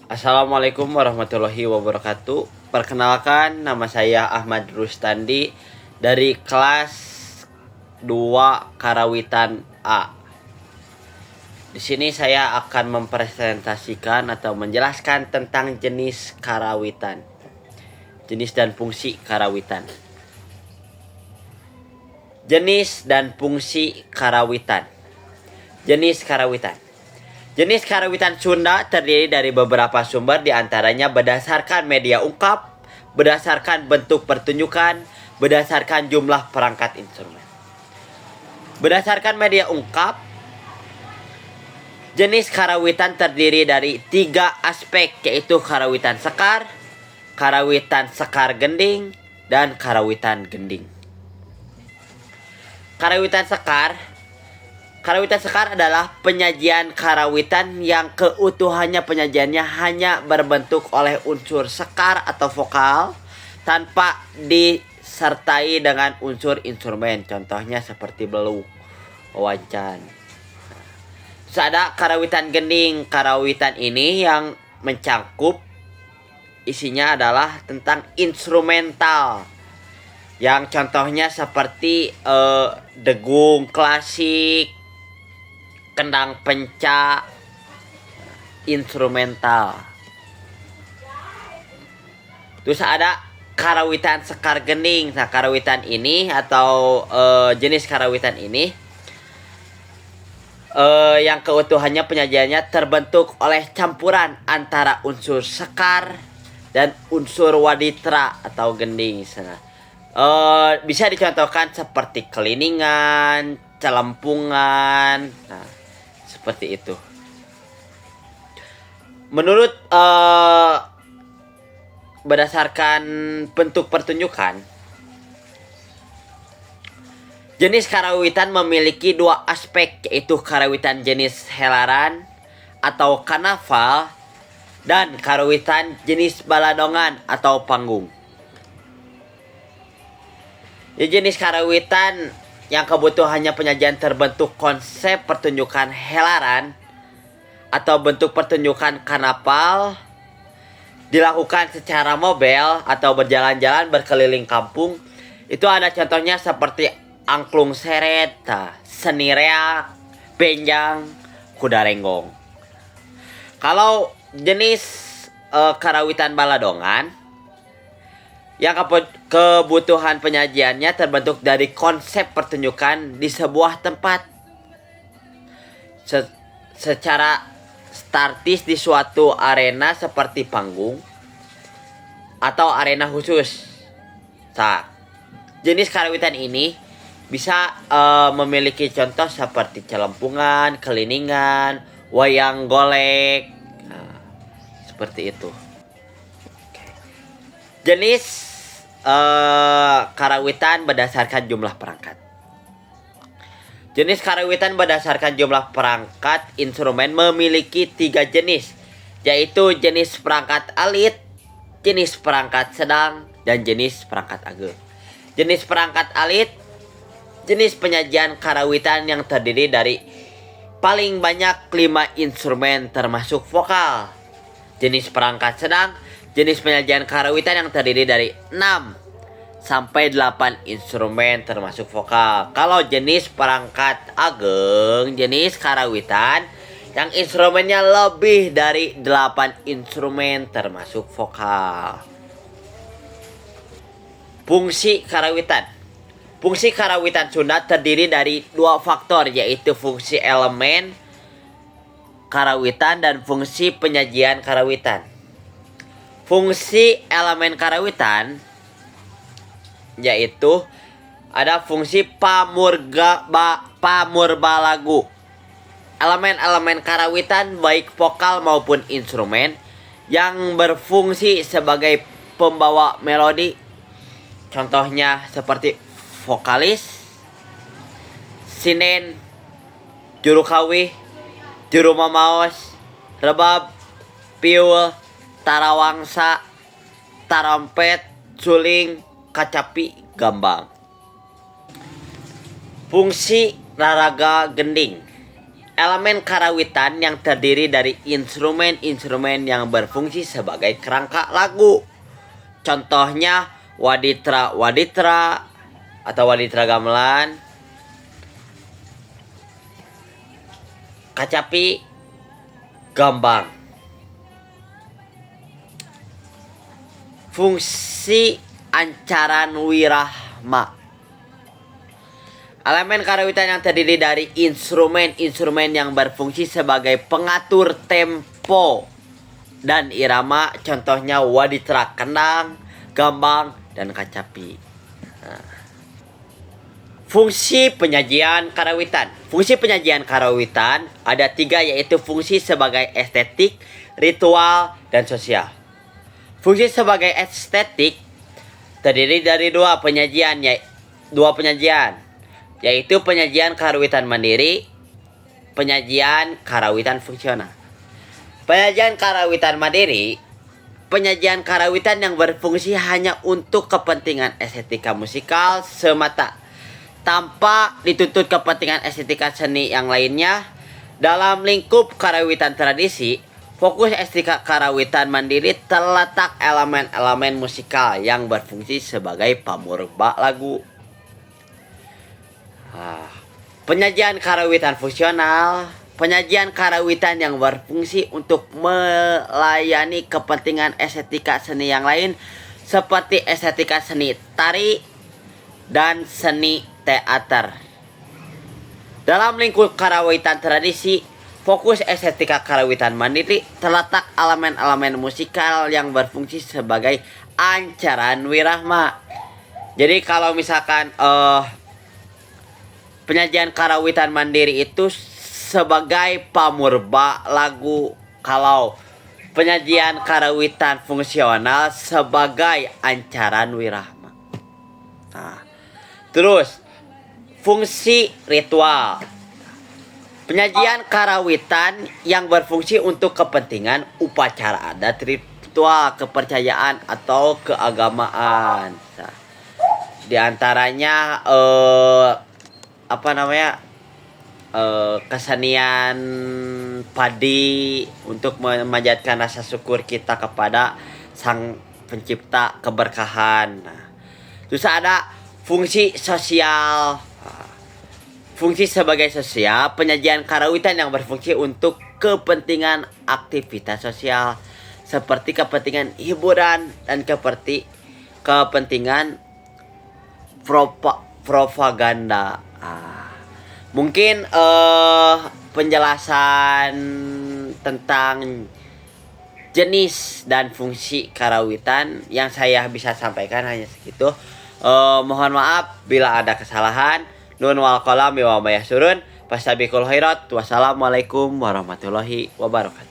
Assalamualaikum warahmatullahi wabarakatuh. Perkenalkan, nama saya Ahmad Rustandi dari kelas 2 Karawitan A. Di sini saya akan mempresentasikan atau menjelaskan tentang jenis karawitan. Jenis dan fungsi karawitan. Jenis dan fungsi karawitan. Jenis karawitan. Jenis karawitan Sunda terdiri dari beberapa sumber, diantaranya berdasarkan media ungkap, berdasarkan bentuk pertunjukan, berdasarkan jumlah perangkat instrumen. Berdasarkan media ungkap, jenis karawitan terdiri dari 3 aspek, yaitu karawitan sekar gending, dan karawitan gending. Karawitan sekar adalah penyajian karawitan yang keutuhannya penyajiannya hanya berbentuk oleh unsur sekar atau vokal tanpa disertai dengan unsur instrumen. Contohnya seperti beluk, wajan. Terus ada karawitan gending. Karawitan ini yang mencangkup isinya adalah tentang instrumental. Yang contohnya seperti degung klasik, kendang penca, instrumental. Terus ada karawitan sekar gending. Nah, karawitan ini atau jenis karawitan ini yang keutuhannya penyajiannya terbentuk oleh campuran antara unsur sekar dan unsur waditra atau gending. Bisa dicontohkan seperti keliningan, celempungan. Nah, seperti itu. Menurut berdasarkan bentuk pertunjukan, jenis karawitan memiliki 2 aspek, yaitu karawitan jenis helaran atau karnaval dan karawitan jenis baladongan atau panggung. Jenis karawitan yang kebutuhannya penyajian terbentuk konsep pertunjukan helaran atau bentuk pertunjukan karnaval dilakukan secara mobile atau berjalan-jalan berkeliling kampung. Itu ada contohnya seperti angklung seret, seni reak, benjang, kuda renggong. Kalau jenis karawitan baladongan yang kebutuhan penyajiannya terbentuk dari konsep pertunjukan di sebuah tempat secara statis di suatu arena seperti panggung atau arena khusus. Nah, jenis karawitan ini bisa memiliki contoh seperti celempungan, keliningan, wayang golek. Nah, seperti itu. Jenis karawitan berdasarkan jumlah perangkat. Jenis karawitan berdasarkan jumlah perangkat instrumen memiliki 3 jenis, yaitu jenis perangkat alit, jenis perangkat sedang, dan jenis perangkat ageng. Jenis perangkat alit, jenis penyajian karawitan yang terdiri dari paling banyak 5 instrumen termasuk vokal. Jenis perangkat sedang, jenis penyajian karawitan yang terdiri dari 6 sampai 8 instrumen termasuk vokal. Kalau jenis perangkat ageng, jenis karawitan yang instrumennya lebih dari 8 instrumen termasuk vokal. Fungsi karawitan. Fungsi karawitan Sunda terdiri dari 2 faktor, yaitu fungsi elemen karawitan dan fungsi penyajian karawitan. Fungsi elemen karawitan yaitu ada fungsi pamurbalagu. Elemen-elemen karawitan baik vokal maupun instrumen yang berfungsi sebagai pembawa melodi. Contohnya seperti vokalis, sinden, juru kawih, juru mamaos, rebab, piul, tarawangsa, tarompet, suling, kacapi, gambang. Fungsi raraga gending. elemen karawitan yang terdiri dari instrumen-instrumen yang berfungsi sebagai kerangka lagu. Contohnya waditra atau waditra gamelan, kacapi, gambang. Fungsi ancaran wirahma. Elemen karawitan yang terdiri dari instrumen-instrumen yang berfungsi sebagai pengatur tempo dan irama, contohnya waditra kendang, gambang, dan kacapi. Fungsi penyajian karawitan. Fungsi penyajian karawitan ada 3, yaitu fungsi sebagai estetik, ritual, dan sosial. Fungsi sebagai estetik terdiri dari dua penyajian, yaitu penyajian karawitan mandiri, penyajian karawitan fungsional. Penyajian karawitan mandiri, penyajian karawitan yang berfungsi hanya untuk kepentingan estetika musikal semata, tanpa dituntut kepentingan estetika seni yang lainnya. Dalam lingkup karawitan tradisi, fokus estetika karawitan mandiri terletak elemen-elemen musikal yang berfungsi sebagai pamurba lagu. Penyajian karawitan fungsional, penyajian karawitan yang berfungsi untuk melayani kepentingan estetika seni yang lain seperti estetika seni tari dan seni teater. Dalam lingkup karawitan tradisi, fokus estetika karawitan mandiri terletak elemen-elemen musikal yang berfungsi sebagai ancaran wirahma. Jadi kalau misalkan penyajian karawitan mandiri itu sebagai pamurba lagu, kalau penyajian karawitan fungsional sebagai ancaran wirahma. Terus fungsi ritual. Penyajian karawitan yang berfungsi untuk kepentingan upacara adat, ritual, kepercayaan atau keagamaan. Di antaranya kesenian padi untuk memanjatkan rasa syukur kita kepada Sang Pencipta keberkahan. Terus ada fungsi sosial. Fungsi sebagai sosial, penyajian karawitan yang berfungsi untuk kepentingan aktivitas sosial seperti kepentingan hiburan dan kepentingan propaganda. Mungkin penjelasan tentang jenis dan fungsi karawitan yang saya bisa sampaikan hanya segitu. Mohon maaf bila ada kesalahan. Nun wal qalam wa ma yasurun. Fastabiqul khairat. Wassalamualaikum warahmatullahi wabarakatuh.